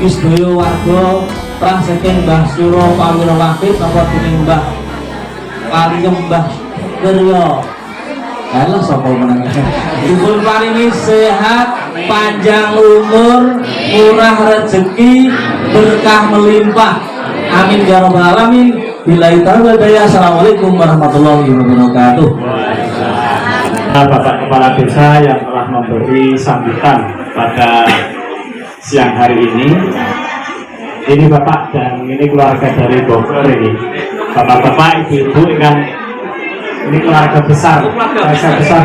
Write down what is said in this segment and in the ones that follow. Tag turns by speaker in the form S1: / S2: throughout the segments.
S1: mugi sedaya warga prasaking Mbah Suro Pawira Wakil sapa dening Mbah Paling Mbah Keryo. Halo sapa menang. Dipun paringi sehat, panjang umur, murah rezeki, berkah melimpah. Amin ya rabbal alamin. Billahi taufiq wal hidayah. Assalamualaikum warahmatullahi wabarakatuh.
S2: Bapak Kepala Desa yang telah memberi sambutan pada siang hari ini Bapak dan ini keluarga dari Bogor ini, Bapak-bapak, ibu-ibu kan, ini keluarga besar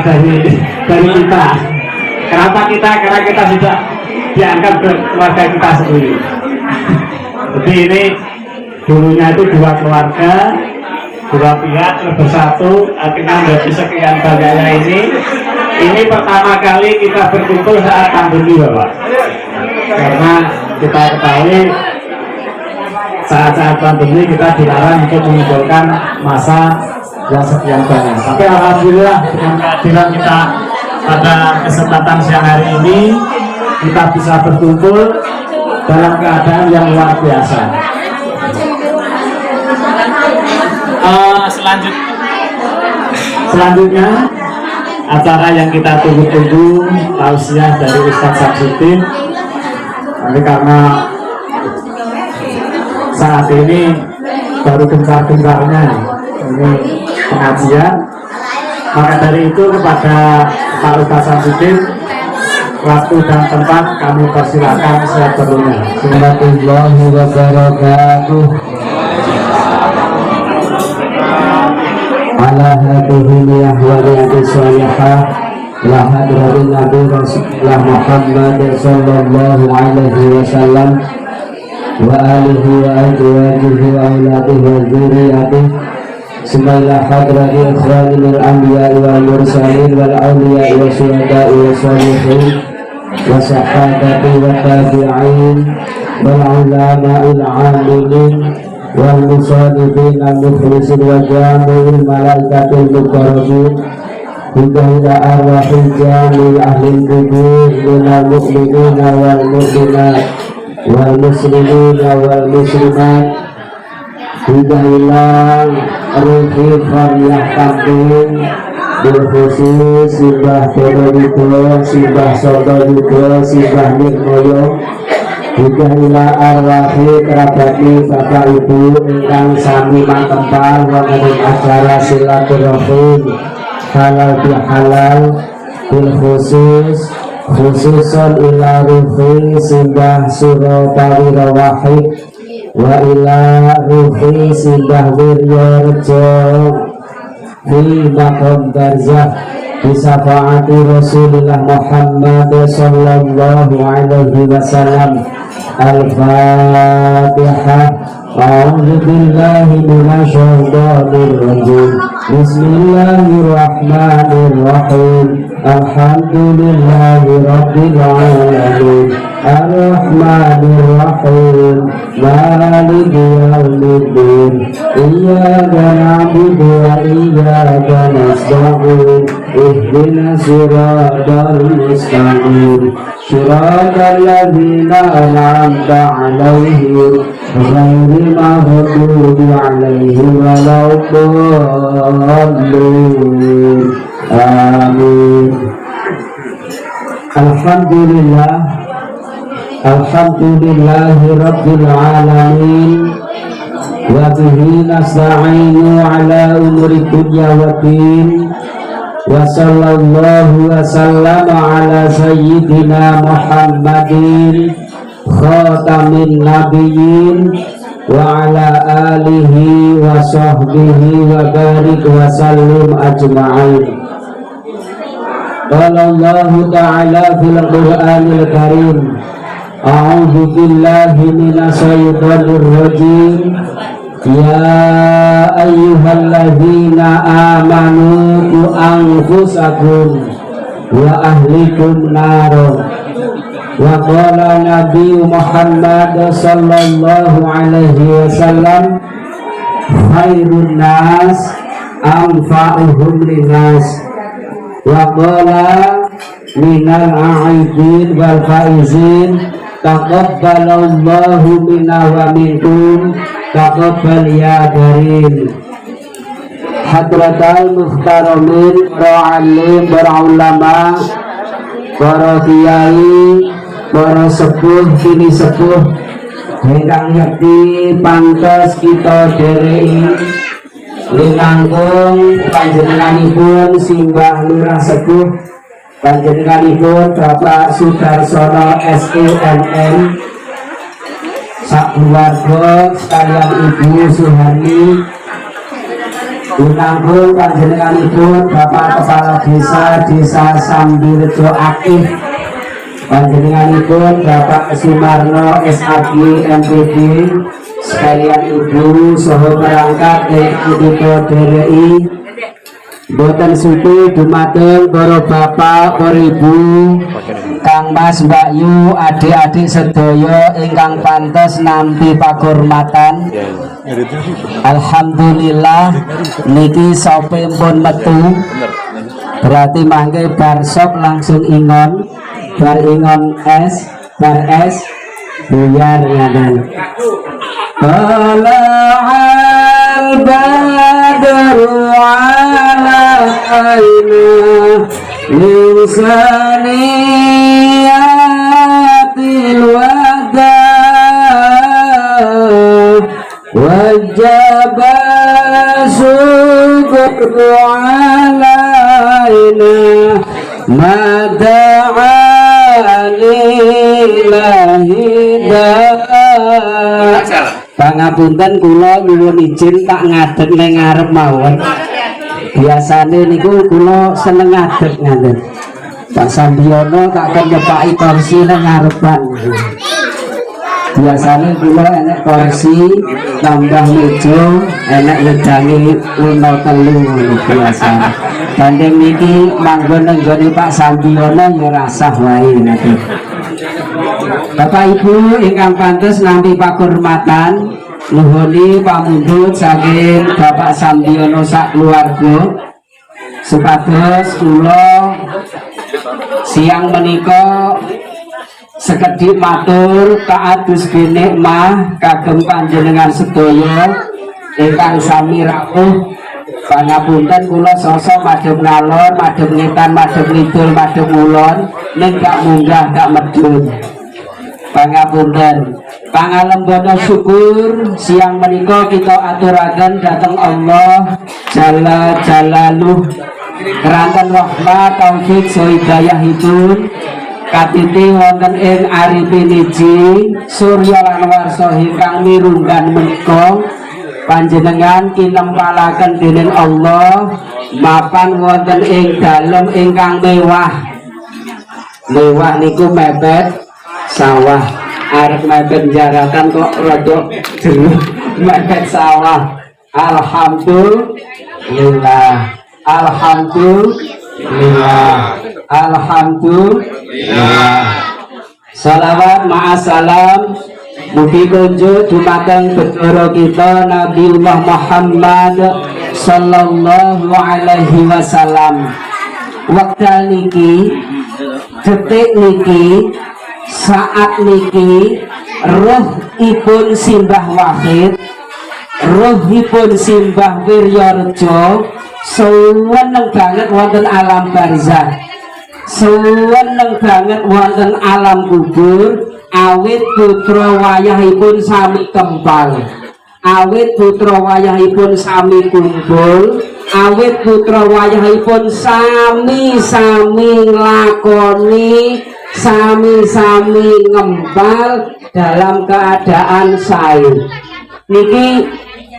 S2: dari kita. Kenapa kita? Karena kita sudah dianggap keluarga kita sendiri. Jadi ini dulunya itu dua keluarga, dua pihak bersatu, akhirnya menjadi sekian banyaknya ini. Ini pertama kali kita berkumpul saat pandemi, Bapak. Karena kita ketahui saat-saat pandemi kita dilarang untuk mengumpulkan massa yang sekian banyak. Tapi alhamdulillah dengan kehadiran kita pada kesempatan siang hari ini, kita bisa berkumpul dalam keadaan yang luar biasa. Selanjutnya acara yang kita tunggu-tunggu, tausiah dari Ustadz Samsudin. Tapi karena saat ini baru gencar-gencarnya ini pengajian, maka dari itu kepada Pak Ustadz Samsudin, waktu dan tempat kami persilakan seperlunya.
S1: Warahmatullahi wabarakatuh. Ala hadhihi niyahwaliyati sholihah la hadratin Nabi Rasulullah Muhammad sallallahu alaihi wasallam wa alihi wa azwajihi wa auladihi wa dzurriyyatihi Bismillah hadrati ikhwanil anbiya wal mursalin wal awliya wa syuhada'i wa sholihin wa sahabati wa tabi'in wal ulama'il amilin wal musalibin al mukhlisin wa jami'il malaikatil mukarrabin hingga arwahil jami'il ahlil kubur minal mu'minina wal mu'minat wal muslimina wal muslimat hingga ilang ruhi kharyah kampung berkhusus Simbah Dodoyudo, Simbah Sodoyudo, Simbah Nirmoyo hingga ila arwahi kerabati bapak ibu ingkang sami makempal wonten acara silaturahim halal bihalal bil khususon ila ruhi Simbah Suro Pawira Wahid wa ila ruhi Simbah Wiryo Rejo di maqam barzakh bisafaati Rasulullah Muhammad sallallahu alaihi wasallam. Al-Fatihah. A'udzu billahi minasy syaithanir rajim. Bismillahirrahmanirrahim. Alhamdulillahi rabbil alamin. Ar-Rahmanir-Rahim. Maliki yaumiddin. Iyyaka na'budu wa iyyaka nasta'in. Ihdinas siratal mustaqim. Siratal ladzina an'amta 'alaihim ghairil maghdubi 'alaihim waladdallin. Amin. Alhamdulillahi rabbil alamin wa bihi nasta'inu ala umuri dunya waddin wa sallallahu wa sallama ala sayyidina Muhammadin khatamin nabiyyin wa ala alihi wa sahbihi wa barik wa sallim ajma'in. Qala Allah ta'ala fil Qur'anil Karim, a'udzu billahi minasy syaithanir rajim. Ya ayyuhalladzina amanu qu anfusakum wa ahlikum naro. Wa qala Nabi Muhammad sallallahu alaihi wasallam, khairun nas anfa'uhum linnas. Wa qala minal a'idin wal faizin taqabbalallahu minna wa minkum, taqabbal ya karim. Hadratal muhtaramin, para alim, para ulama, para kiai, para sepuh, kini sepuh, ingkang yakti pantes kita dereki linangkung panjenenganipun simbah lurah sepuh, panjenenganipun Bapak Sudarsono SEMM, sak keluarga sekalian Ibu Suharni, linangkung panjenenganipun Bapak Kepala Desa Sambirejo Aktif, panjenenganipun Bapak Sumarno SAG MPD, sekalian Ibu saha perangkat Ekudito DRI, boten supi dumateng para bapak, para ibu, Kang Mas, Mbak Yu, adik-adik sedaya ingkang pantes nampi pakurmatan. Alhamdulillah niki sope pun metu, berarti mangke bar sop langsung ingon, bar ingon es, bar es buyar ngaten. Tala'al badru alaina min saniyatil wada wajaba syukru alaina mada'a lillahi pangapunten kula nyuwun izin tak ngadeg ning ngarep mawon. Biasane niku kula seneng ngadeg ngaten. Pak Sambiono tak nyepaki kursi ning ngarepan. Biasane kula enek kursi tambah meja, enek wedange luna telu biasa. Banding niki manggon nang gone Pak Sambiono ya rasah wae ngaten. Bapak Ibu ingkang pantes nampi pakurmatan, nuhuni pamundhut saking Bapak Sambiono sak keluarga, supados kula siang menika sekedhik matur kaadus binikmah kagem panjenengan sedaya ingkang sami rawuh. Pangapunten kula sosok madhep ngalor, madhep ngetan, madhep ngidul, madhep ulon, ning gak munggah gak medhun. Pangapunten, pangalembono syukur siang menika kita aturaken dhateng Allah Jalla Jalaluh, keranten rahmat taufik hidayahipun katiti wonten ing aripiniji surya lan warsa ingkang mirunggan menika panjenengan kinempalaken dening Allah mapan wonten ing dalem ingkang mewah. Mewah niku mepet sawah, arep mepet jaratan kok rada jero mepet sawah. Alhamdulillah, alhamdulillah, alhamdulillah. Salawat ma'asalam mugi kunjuk dumateng bathara kita Nabiullah Muhammad sallallahu alaihi wasallam. Wekdal niki, detik niki, saat niki, ruhipun Simbah Wahid, ruhipun Simbah Wiryareja seneng banget wonten alam barzah, seneng banget wonten alam kubur. Awit putra wayahipun sami kempal, awit putra wayahipun sami kumpul, awit putra wayahipun sami-sami nglakoni, sami-sami ngempal dalam keadaan sae. Niki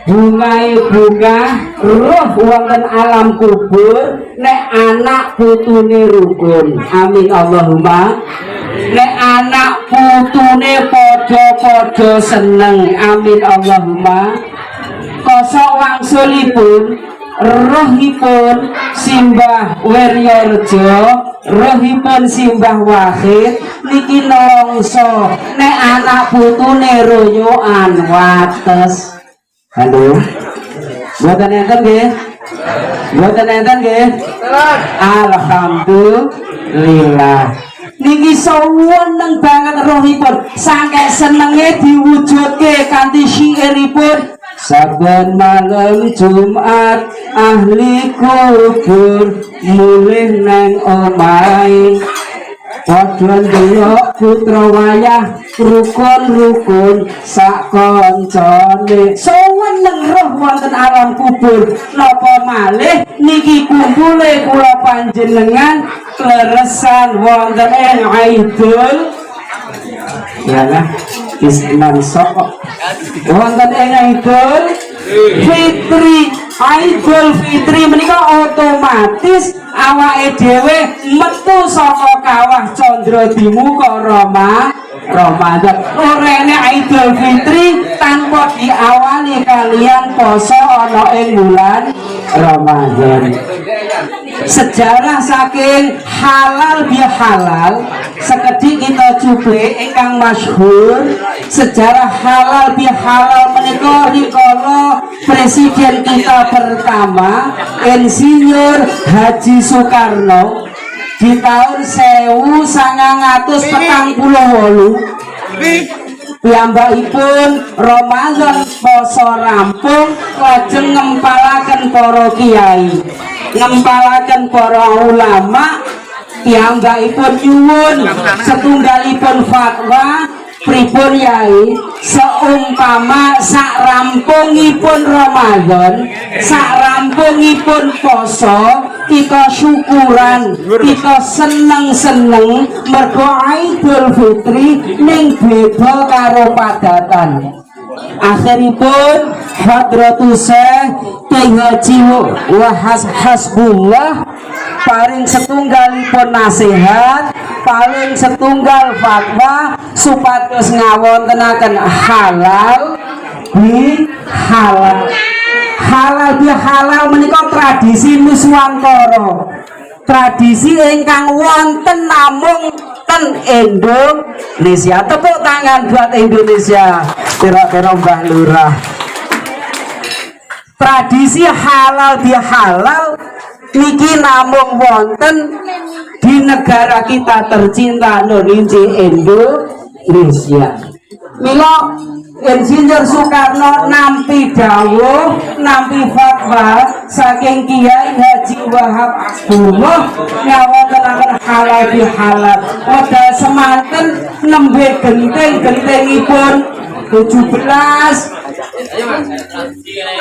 S1: bunga roh wonten alam kubur nek anak putune rukun. Amin Allahumma. Nek anak putune padha-padha seneng. Amin Allahumma. Kosok wangsulipun rohipun Simbah Wiryareja, rohipun Simbah Wahid niki nelongso nek anak putune royoan wates. Halo. Mboten enten nggih? Mboten enten nggih? Alhamdulillah.
S3: niki seneng banget rohipun saking senenge diwujudke kanthi syairipun saben malam Jumat ahli kubur mulih nang omahe padha ndelok putra wayah rukun-rukun sak kancane seneng roh wonten alam kubur napa malih niki kumpule kula panjenengan kleresan wonten ing Aidul ya Islam sok wonten ing Aidul Fitri. Aidul Fitri menika otomatis awake dhewe metu saka kawah Candra Dimuka Ramadan. Orene Aidul Fitri tanpa diawali kalian poso ana ing bulan Ramadan. Sejarah saking halal bihalal sekedhik kita cuplek ingkang masyhur. Sejarah halal bihalal menika rikala presiden kita pertama Insinyur Haji Soekarno di tahun 1948 piyambakipun Ramadan poso rampung lajeng ngempalaken para kiai ngempalaken para ulama piyambakipun nyuwun setunggalipun fatwa pripun yai seumpama sak rampungipun Ramadan sak rampungipun poso kita syukuran kita seneng-seneng mergo Aidul Fitri ning beda karo padatan. Akhiripun Hadratus Syekh Kyai Haji Hasbullah paring setunggalipun nasihat paling setunggal fatwa supados ngawontenaken halal bi halal. Halal bi halal menika tradisi Nuswantara. Tradisi ingkang wonten namung ten Indonesia. Tepuk tangan buat Indonesia. Kira-kira Mbah Lurah. Tradisi halal bi halal niki namung wonten di negara kita tercinta Indonesia. Mila Insinyur Soekarno nampi dawuh nampi fatwa saking Kiai Haji Wahab Abdullah ngawontenaken halal bi halal. Wedal semanten nembe genting-gentingipun 17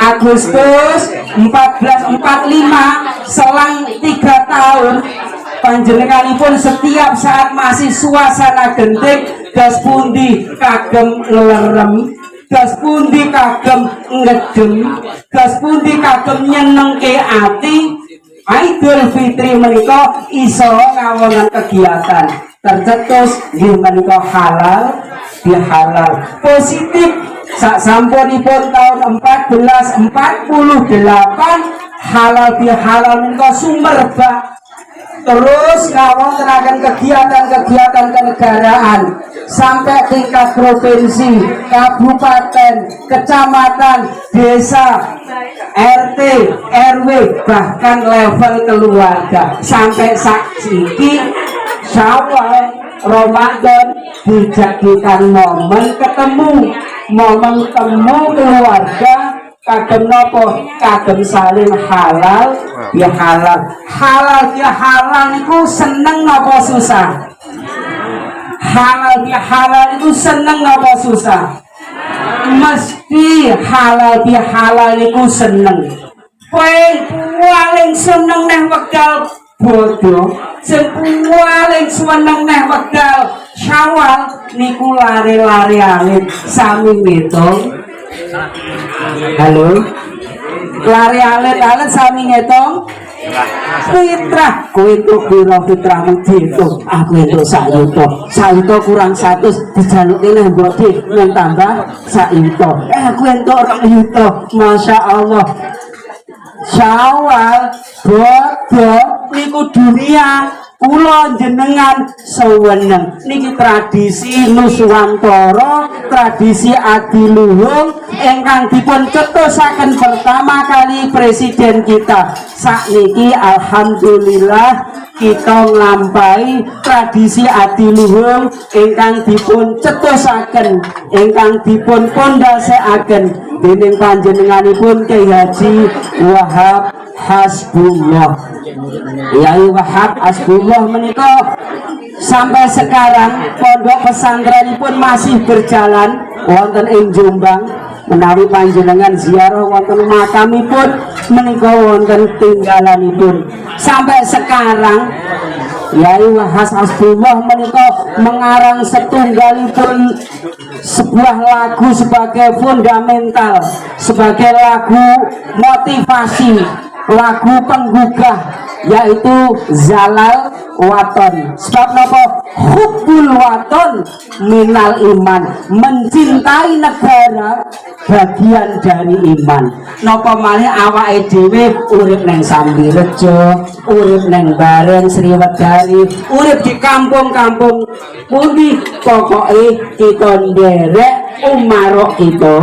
S3: Agustus 1445 selang 3 tahun panjenenganipun setiap saat masih suasana genting gas pundi kagem ngelerem gas pundi kagem ngedem gas pundi kagem nyenengke ati. Aidul Fitri menika iso ngawonan kegiatan tercetus nggih menika halal bihalal positif. Sak sampunipun tahun 1448 halal bihalal menika sumerbak terus ngawontenaken kegiatan-kegiatan kenegaraan sampai tingkat provinsi, kabupaten, kecamatan, desa, RT, RW, bahkan level keluarga sampai saiki Syawal Ramadan dijadikan momen ketemu keluarga kagem nopo kagem saling halal ya halal. Halal ya halal niku seneng nopo susah? Halal ya halal itu seneng nopo susah? Mesti halal ya halal niku seneng. Kowe paling seneng neh wekdal bodoh, sing paling seneng neh wekdal Syawal niku lari-lari alit sami ngitung. Halo, lari alit sami ngitung. Fitrah, kowe entuk pira fitrah menghitung. Aku entuk 1 yuta. 1 yuta kurang 100 dijaluke nang mbok Dik, nang tambah 1 yuta. Aku entuk 2 yuta. Masya Allah. Syawal bodoh niku dunia kula jenengan seweneng niki tradisi Nuswantara, tradisi adiluhung ingkang dipun cetusaken pertama kali presiden kita sakniki. Alhamdulillah kita nglampahi tradisi adiluhung ingkang dipun cetusaken, ingkang dipun pondhasikaken dening panjenenganipun Kyai Haji Wahab Hasbullah. Yai Wahab Hasbullah menika sampai sekarang pondok pesantren pun masih berjalan wonten ing Jombang. Menawi panjenengan ziarah wonten makamipun menika wonten tinggalanipun. Sampai sekarang Yai Wahab Hasbullah menika mengarang setunggalipun sebuah lagu sebagai fundamental, sebagai lagu motivasi, lagu penggugah, yaitu Zalal Waton. Sebab napa? Hubbul waton minal iman, mencintai negara bagian dari iman. Napa malih awake dhewe urip neng Sambirejo, urip neng Bareng Sriwedari, urip di kampung-kampung pundi, pokoke kita nderek umarok kita,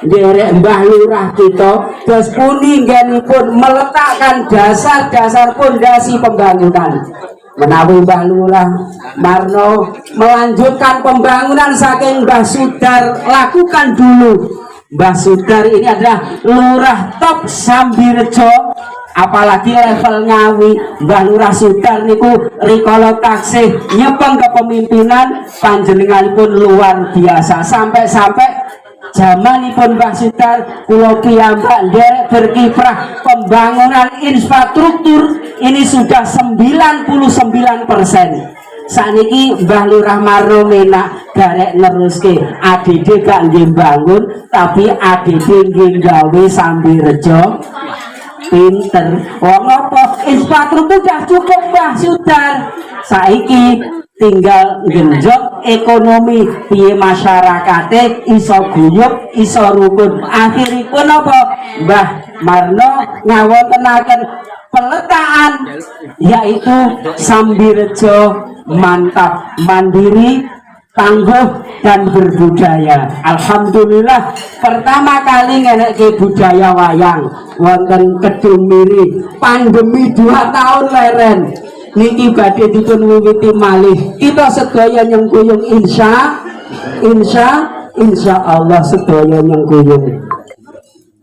S3: derek Mbah Lurah kita, terus pundi nggenipun meletakkan dasar-dasar pondasi pembangunan. Menawi Mbah Lurah Marno melanjutkan pembangunan saking Mbah Sudar, lakukan dulu. Mbah Sudar ini adalah lurah top Sambirejo, apalagi level Ngawi. Mbah Lurah Sudar niku rikala taksih nyepeng kepemimpinan panjenenganipun luar biasa. Sampai-sampai zamanipun Mbah Sudar kula piyambak nderek berkiprah pembangunan infrastruktur ini sudah 99%. Saniki Mbah Lurah Marno menak garek neruske ADD gak nggih bangun, tapi ADD nggih gawe Sambirejo pinter. Wong apa infrastruktur sudah cukup Mbah Sudar. Saiki tinggal genjot ekonomi piye masyarakate iso guyub, iso rukun. Akhiripun apa? Mbah Marno ngawontenaken peletaan yaitu Sambirejo mantap, mandiri, tangguh dan berbudaya. Alhamdulillah pertama kali ngenekke budaya wayang wonten Kedungmiri. Pandemi 2 tahun leren niki badhe dipun wiwiti malih. Kita sedaya nyengkuyung insya Allah sedaya nyengkuyung.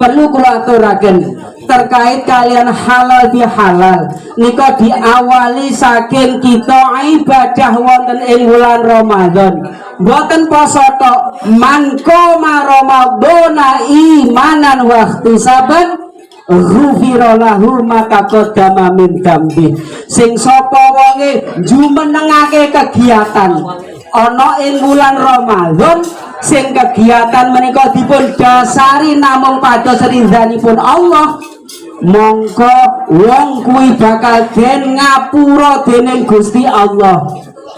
S3: Perlu kula aturaken terkait kalian halal bihalal nika diawali saking kita ibadah wonten ing bulan Ramadan. Boten poso tok, man qoma ramadhana imanan wa ihtisaban ghufira lahu ma taqaddama min dambi. Sing sapa wonge jumenengake kegiatan ana ing bulan Ramadan, sing kegiatan menika dipun dasari namung pados ridhanipun Allah, mongko wong kuwi bakal den ngapura dening Gusti Allah.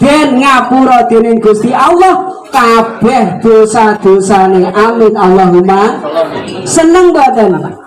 S3: Den ngapura dening Gusti Allah kabeh dosa-dosane. Amin Allahumma. Seneng boten?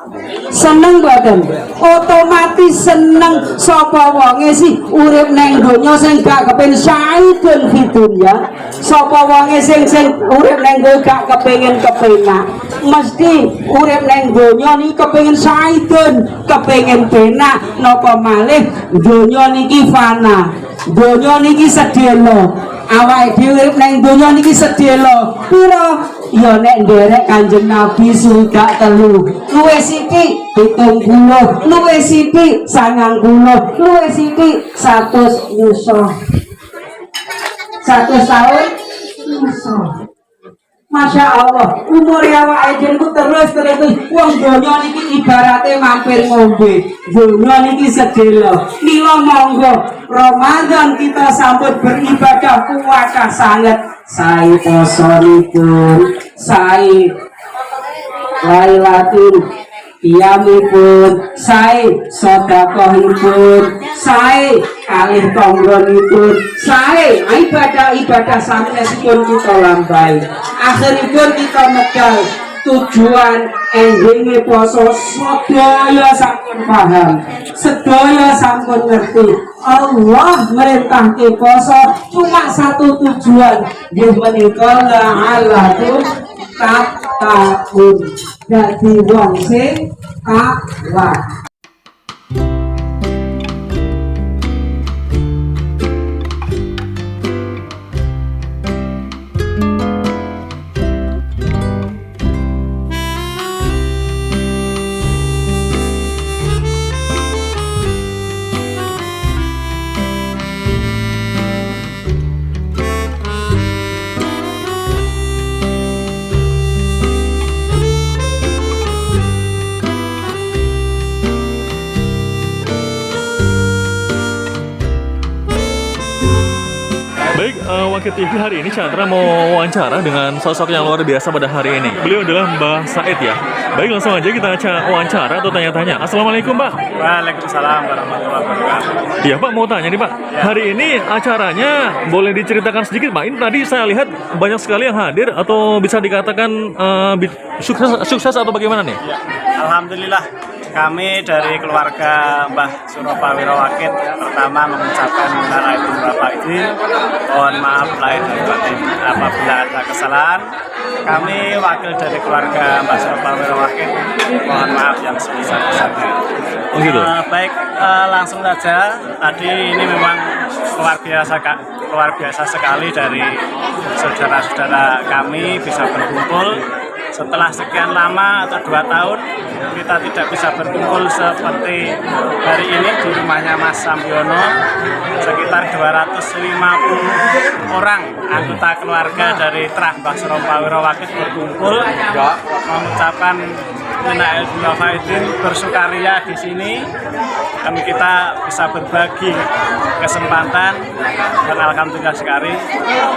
S3: Seneng boten? Otomatis seneng. Sapa wonge sih urip neng donya sing gak kepen saidun fi dunya? Sapa wonge sing urip neng donya gak kepengin kepenak? Mesti urip neng donya niki kepengin saidun, kepengin penak. Napa malih donya niki fana, donya niki sedhela. Awake dhewe urip neng donya niki sedhela. Pira? Ya nek nderek Kanjeng Nabi sudah 3, luwih sithik 70, luwih sithik 90, luwih sithik 100 nyuso. 100 tahun nyuso. Masya Allah, umur awake dhewe terus wong donya niki ibarate mampir ngombe, donya niki sedhela. Mila monggo Ramadan kita sambut beribadah puasa sangat. Sai posonipun, sai lailatul qiyamipun, sai sedekahipun, sai kalih tanggonipun, sai ibadah-ibadah sanesipun kita lambai. Akhiripun kita medal tujuan endingnya poso sedaya sampun paham, sedaya sampun ngerti. Allah merintah ke poso cuma satu tujuan, yang menika la'allakum tattaqun, dadi wong sing takwa.
S4: Baik, Wakil TV hari ini Chandra mau wawancara dengan sosok yang luar biasa pada hari ini. Beliau adalah Mbah Said ya. Baik, langsung aja kita wawancara atau tanya-tanya. Assalamualaikum Pak.
S2: Waalaikumsalam warahmatullahi wabarakatuh.
S4: Iya Pak, mau tanya nih Pak. Hari ini acaranya boleh diceritakan sedikit Pak. Ini tadi saya lihat banyak sekali yang hadir atau bisa dikatakan sukses atau bagaimana nih?
S2: Ya, alhamdulillah kami dari keluarga Mbah Suropawiro Wakit pertama mengucapkan minal aidin wal faizin, mohon maaf lahir dan batin apabila ada kesalahan. Kami wakil dari keluarga Mbah Suropawiro Wakit, mohon maaf yang sebesar-besarnya.
S4: Oh gitu.
S2: Baik, langsung saja. Tadi ini memang luar biasa sekali dari saudara-saudara kami bisa berkumpul. Setelah sekian lama atau 2 tahun kita tidak bisa berkumpul seperti hari ini di rumahnya Mas Sambiono. Sekitar 250 orang anggota keluarga dari Trah Mbah Suropawiro Wakit berkumpul mengucapkan minal aidin wal faizin, bersukaria di sini. Kami kita bisa berbagi kesempatan dan alhamdulillah sekali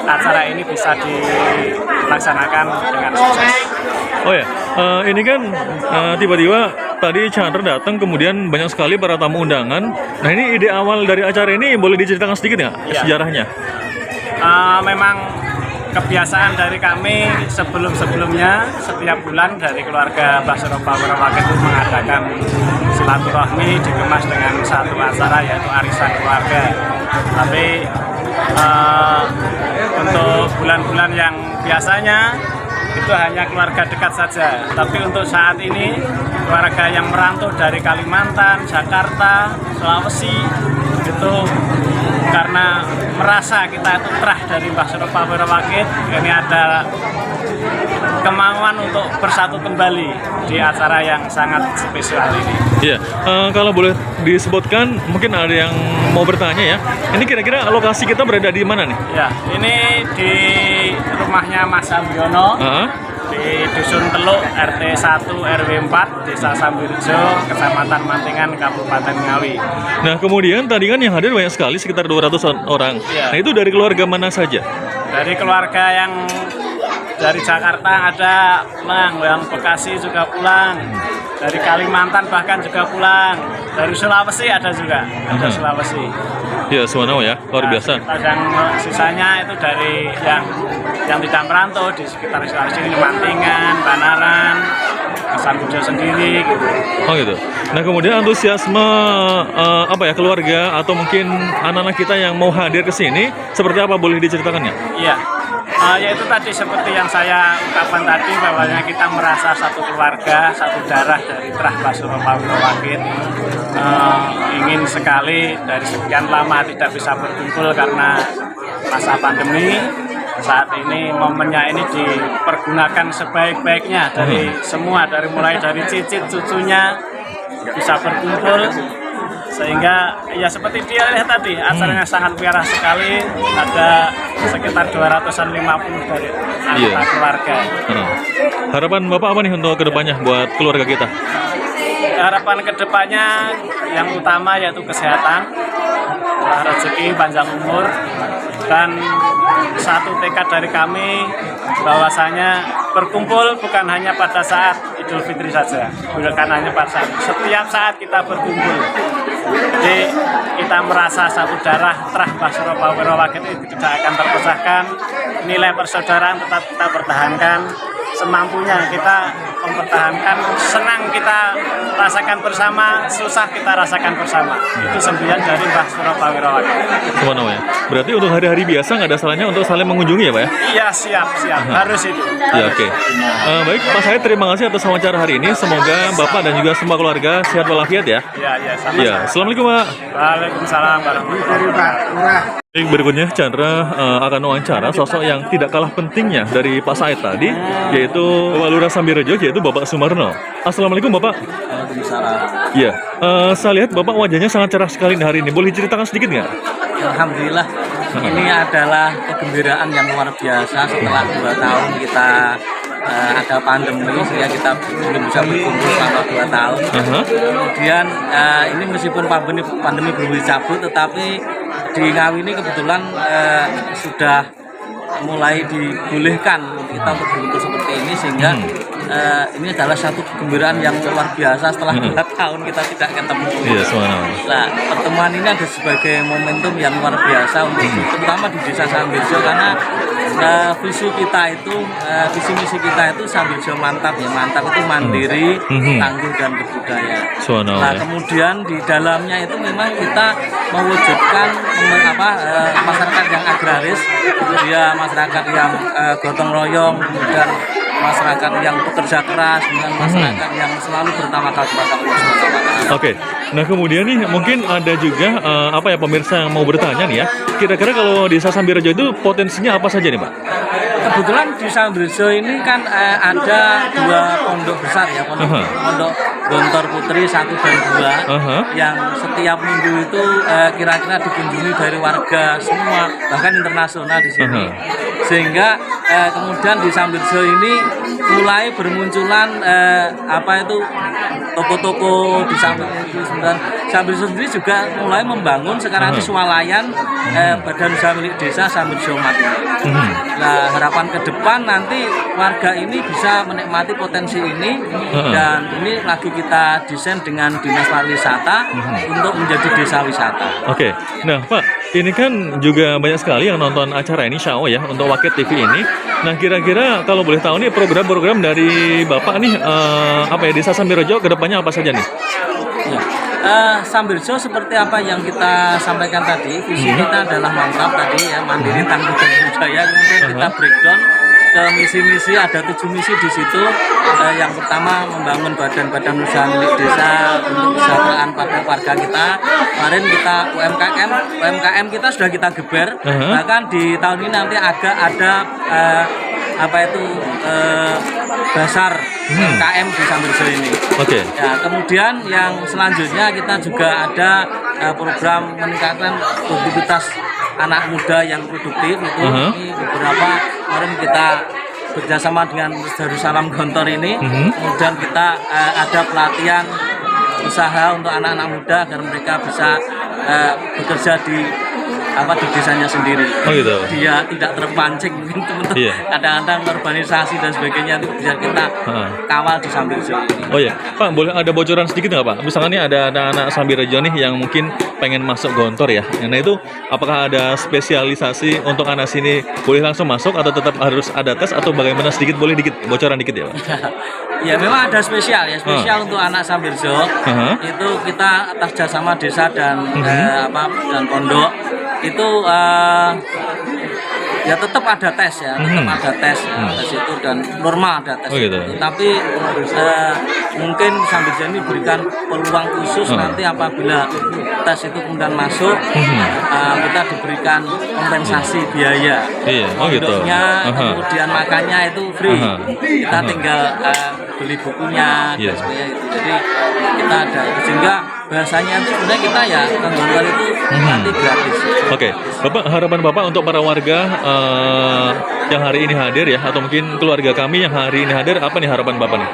S2: acara ini bisa dilaksanakan dengan sukses.
S4: Oh ya, ini kan tiba-tiba tadi Chandra datang kemudian banyak sekali para tamu undangan. Nah ini ide awal dari acara ini boleh diceritakan sedikit nggak sejarahnya?
S2: Memang kebiasaan dari kami sebelum-sebelumnya setiap bulan dari keluarga Mbah Suropawiro Wakit itu mengadakan silaturahmi dikemas dengan satu acara yaitu arisan keluarga. Tapi untuk bulan-bulan yang biasanya itu hanya keluarga dekat saja. Tapi untuk saat ini keluarga yang merantau dari Kalimantan, Jakarta, Sulawesi itu karena merasa kita itu terah dari Mbah Suropawiro Wakit, ini ada kemauan untuk bersatu kembali di acara yang sangat spesial ini.
S4: Iya, kalau boleh disebutkan, mungkin ada yang mau bertanya ya. Ini kira-kira lokasi kita berada di mana nih?
S2: Ya, ini di rumahnya Mas Sambiono. Di Dusun Teluk, RT 1 RW 4, Desa Sambirjo, Kecamatan Mantingan, Kabupaten Ngawi.
S4: Nah, kemudian tadi kan yang hadir banyak sekali, sekitar 200 orang.
S2: Ya.
S4: Nah, itu dari keluarga mana saja?
S2: Dari keluarga yang dari Jakarta ada pulang, yang Bekasi juga pulang, dari Kalimantan bahkan juga pulang, dari Sulawesi ada juga, ada Sulawesi.
S4: Ya, Suwanau ya, luar biasa.
S2: Yang sisanya itu dari yang tidak merantau di sekitar Sulawesi, Mantingan, Banaran, Sambirjo sendiri gitu.
S4: Oh gitu. Nah, kemudian antusiasme keluarga atau mungkin anak-anak kita yang mau hadir ke sini seperti apa, boleh diceritakan ya?
S2: Iya. Yaitu tadi seperti yang saya ungkapkan tadi, bahwanya kita merasa satu keluarga, satu darah dari Trah Mbah Suropawiro Wakit. Ingin sekali dari sekian lama tidak bisa berkumpul karena masa pandemi. Saat ini momennya ini dipergunakan sebaik-baiknya dari semua, mulai dari cicit cucunya bisa berkumpul. Sehingga ya seperti dia lihat tadi, acaranya sangat biara sekali, ada sekitar 250 dari anggota keluarga.
S4: Harapan Bapak apa nih untuk kedepannya buat keluarga kita?
S2: Harapan kedepannya yang utama yaitu kesehatan, rezeki, panjang umur, dan satu tekad dari kami bahwasanya berkumpul bukan hanya pada saat Idul Fitri saja, bukan hanya pada saat, setiap saat kita berkumpul. Jadi kita merasa satu darah Trah Mbah Suropawiro Wakit itu tidak akan terpecahkan, nilai persaudaraan tetap kita pertahankan
S5: semampunya kita mempertahankan, senang kita rasakan bersama, susah kita rasakan bersama. Itu semboyan dari Mbah Suro Pawirawakit.
S4: Subhanallah ya. Berarti untuk hari-hari biasa nggak ada salahnya untuk saling mengunjungi ya Pak ya?
S5: Iya, siap, harus itu.
S4: Ya oke. Baik Pak Said, terima kasih atas wawancara hari ini. Semoga Bapak dan juga semua keluarga sehat walafiat ya.
S5: Iya, sama.
S4: Ya, assalamualaikum Pak.
S5: Waalaikumsalam warahmatullahi wabarakatuh.
S4: Baik, berikutnya Chandra akan wawancara sosok yang tidak kalah pentingnya dari Pak Said tadi, yaitu Bapak Lurah Sambirejo, yaitu Bapak Sumarno. Assalamualaikum Bapak.
S1: Waalaikumsalam.
S4: Ya, saya lihat Bapak wajahnya sangat cerah sekali hari ini. Boleh ceritakan sedikit nggak?
S1: Alhamdulillah, ini adalah kegembiraan yang luar biasa setelah 2 tahun kita ada pandemi, sehingga kita belum bisa berkumpul selama 2 tahun. Kemudian ini meskipun pandemi belum dicabut, tetapi di Ngawi ini kebetulan sudah mulai dibolehkan kita untuk berkumpul seperti ini, sehingga ini adalah satu kegembiraan yang luar biasa setelah 2 tahun kita tidak ketemu.
S4: Iya, subhanallah.
S1: Nah, pertemuan ini ada sebagai momentum yang luar biasa untuk terutama di Desa Sambirejo, karena visi kita itu, visi misi kita itu Sambirejo mantap ya, mantap itu mandiri, tangguh dan berbudaya.
S4: Subhanallah.
S1: Nah, kemudian di dalamnya itu memang kita mewujudkan masyarakat yang agraris, ya masyarakat yang gotong royong, kemudian masyarakat yang bekerja keras, dengan masyarakat yang selalu bertawakal kepada Allah Subhanahu wa Ta'ala.
S4: Oke, nah kemudian nih mungkin ada juga pemirsa yang mau bertanya nih ya. Kira-kira kalau di Desa Sambirejo itu potensinya apa saja nih Pak?
S1: Kebetulan di Sambirejo ini kan ada 2 pondok besar ya, pondok Gontor Putri 1 dan 2, yang setiap minggu itu kira-kira dikunjungi dari warga semua, bahkan internasional di sini. Sehingga kemudian di Sambirejo ini mulai bermunculan toko-toko di Sambirejo sendiri juga mulai membangun sekarang ini swalayan badan usaha milik desa Sambirejo Mat. Nah, harapan ke depan nanti warga ini bisa menikmati potensi ini, dan ini lagi kita desain dengan Dinas Pariwisata untuk menjadi desa wisata.
S4: Oke, nah Pak, ini kan juga banyak sekali yang nonton acara ini, Syao ya, untuk Wakit TV ini. Nah, kira-kira kalau boleh tahu nih program-program dari Bapak nih, Desa Sambirejo kedepannya apa saja nih?
S1: Ya. Sambirejo seperti apa yang kita sampaikan tadi, visi kita adalah mantap tadi ya, mandiri, tangguh dan budaya. Kemudian kita breakdown ke misi-misi, ada 7 misi di situ. Yang pertama membangun badan-badan usaha milik desa untuk kesejahteraan pada warga kita. Kemarin kita UMKM kita sudah kita geber. Bahkan di tahun ini nanti ada Basar UMKM di Sambirejo ini.
S4: Oke.
S1: Ya, kemudian yang selanjutnya kita juga ada program meningkatkan produktivitas anak muda yang produktif itu. Ini beberapa kemarin kita bekerjasama dengan Darussalam Gontor ini. Kemudian kita ada pelatihan usaha untuk anak-anak muda agar mereka bisa bekerja di desanya sendiri.
S4: Oh gitu.
S1: Dia tidak terpancing mungkin untuk kadang-kadang urbanisasi dan sebagainya, itu bisa kita kawal di Sambirejo ini.
S4: Oh iya, Pak, boleh ada bocoran sedikit nggak Pak? Misalnya nih ada anak-anak Sambirejo nih yang mungkin pengen masuk Gontor ya. Nah itu apakah ada spesialisasi untuk anak sini boleh langsung masuk atau tetap harus ada tes atau bagaimana, sedikit boleh dikit bocoran dikit ya Pak?
S1: Ya memang ada spesial untuk anak Sambirejo. Itu kita atas jasama desa dan dan pondok itu ya tetap ada tes ya, tes itu dan normal ada tes. Tapi mungkin Sambirejo ini berikan peluang khusus nanti apabila tes itu kemudian masuk, kita diberikan kompensasi biaya. Pondoknya, kemudian makannya itu free. Kita tinggal beli bukunya dan sebagainya itu. Jadi kita ada itu, sehingga bahasanya itu sebenarnya kita ya Gontor itu nanti gratis.
S4: Oke, Bapak, harapan Bapak untuk para warga yang hari ini hadir ya, atau mungkin keluarga kami yang hari ini hadir, apa nih harapan Bapak nih?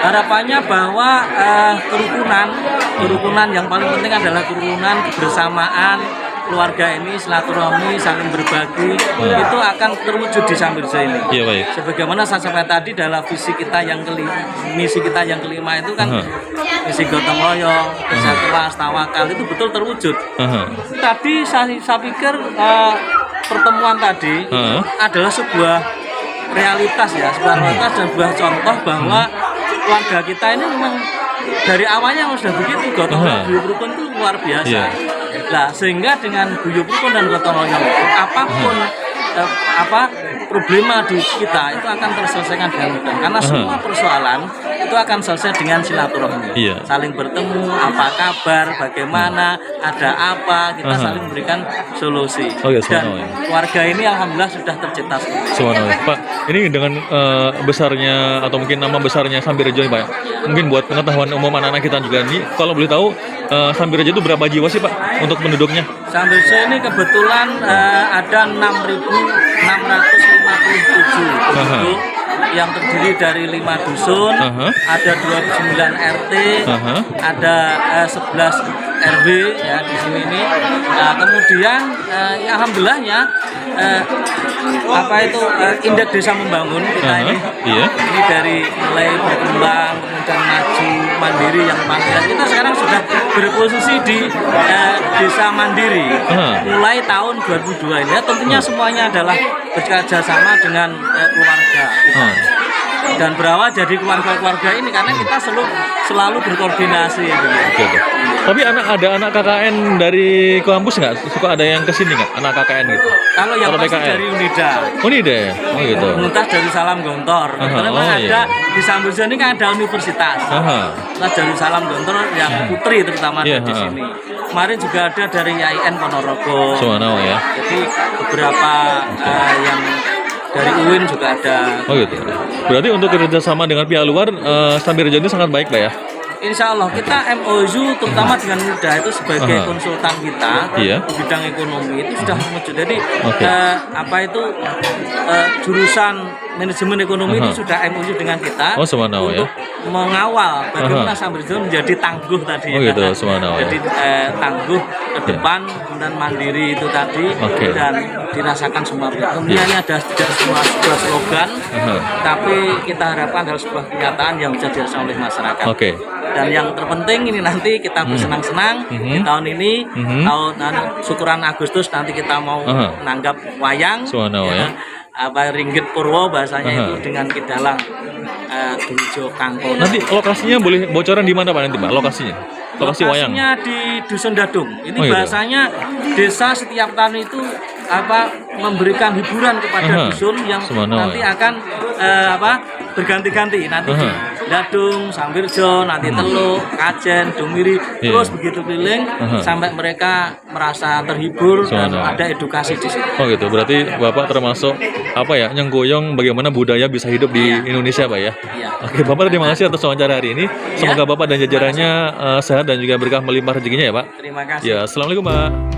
S1: Harapannya bahwa kerukunan yang paling penting adalah kerukunan, kebersamaan keluarga ini, silaturahmi, saling berbagi, itu akan terwujud di Sambirejo ini.
S4: Iya, baik.
S1: Sebagaimana saya sampaikan tadi, dalam visi kita yang misi kita yang kelima itu kan misi gotong royong, kerja keras, tawakal, itu betul terwujud. Tadi saya pikir pertemuan tadi adalah sebuah realitas ya, sebuah realitas dan sebuah contoh bahwa keluarga kita ini memang dari awalnya sudah begitu, gotong royong guyub rukun itu luar biasa.
S4: Iya.
S1: Nah, sehingga dengan guyub rukun dan gotong royong apapun problema di kita itu akan terselesaikan dengan mudah, karena semua persoalan itu akan selesai dengan silaturahmi.
S4: Iya.
S1: Saling bertemu, apa kabar, bagaimana, ada apa, kita saling memberikan solusi.
S4: Oh iya,
S1: Dan
S4: subhanallah, ya.
S1: keluarga ini alhamdulillah sudah tercipta seperti itu.
S4: Subhanallah. Pak, ini dengan besarnya atau mungkin nama besarnya Sambil Rejo nih Pak. Mungkin buat pengetahuan umum anak-anak kita juga nih, kalau boleh tahu Sambil Rejo itu berapa jiwa sih Pak untuk penduduknya?
S1: Sambil saya ini kebetulan ada 6.657 penduduk yang terdiri dari 5 dusun, ada 29 RT, ada 11 RW ya di sini ini. Nah, kemudian ya alhamdulillahnya indeks desa membangun kita ini.
S4: Iya.
S1: Ini dari mulai berkembang kemudian maju mandiri yang mandiri. Kita sekarang sudah berposisi di desa mandiri. Mulai tahun 2002 ini. Ya, tentunya semuanya adalah bekerja sama dengan keluarga kita. Dan berawal jadi keluarga-keluarga ini karena kita selalu berkoordinasi gitu.
S4: Oke. Tapi ada anak KKN dari kampus nggak? Suka ada yang kesini nggak? Anak KKN gitu?
S1: Kalau yang pasti
S4: PKN?
S1: dari Unida.
S4: Unida ya? Oh gitu.
S1: Universitas Darussalam Gontor. Karena memang ada di Sambil ini kan ada universitas. Universitas Darussalam Gontor yang putri terutama ada di sini. Kemarin juga ada dari IAIN Ponorogo.
S4: Subhanallah ya.
S1: Jadi beberapa yang dari UIN juga ada.
S4: Oh gitu. Berarti untuk kerjasama dengan pihak luar, Sambil Rejo ini sangat baik Pak ya?
S1: Insya Allah kita MOU terutama dengan Muda itu sebagai konsultan kita di bidang ekonomi itu sudah muncul. Jadi jurusan manajemen ekonomi itu sudah MOU dengan kita untuk mengawal bagaimana Sambil Rejo menjadi tangguh tadi.
S4: Oh gitu, subhanallah.
S1: Jadi tangguh ke depan dan mandiri itu tadi dan dirasakan semua pihak. Kemudian ini ada tidak semua sebuah slogan, tapi kita harapkan adalah sebuah kenyataan yang bisa dirasakan oleh masyarakat. Dan yang terpenting ini nanti kita bersenang-senang di tahun ini, tahun syukuran Agustus nanti kita mau menanggap wayang, ringgit Purwo bahasanya itu dengan kidalang Dujo Kangkung.
S4: Nanti lokasinya boleh bocoran di mana Pak nanti Pak? Lokasinya wayang?
S1: Lokasinya di Dusun Dadung. Ini bahasanya desa setiap tahun itu memberikan hiburan kepada dusun yang nanti akan berganti-ganti nanti di Dadung, Sambil Rejo, nanti Teluk, Kajen, Dumiri, terus begitu keliling sampai mereka merasa terhibur dan ada edukasi di sini.
S4: Oh gitu, berarti Bapak termasuk nyenggoyong bagaimana budaya bisa hidup di Indonesia Pak ya?
S1: Iya.
S4: Oke, Bapak terima kasih atas wawancara hari ini. Semoga Bapak dan jajarannya sehat dan juga berkah melimpah rezekinya ya Pak.
S1: Terima kasih.
S4: Ya, assalamualaikum Pak.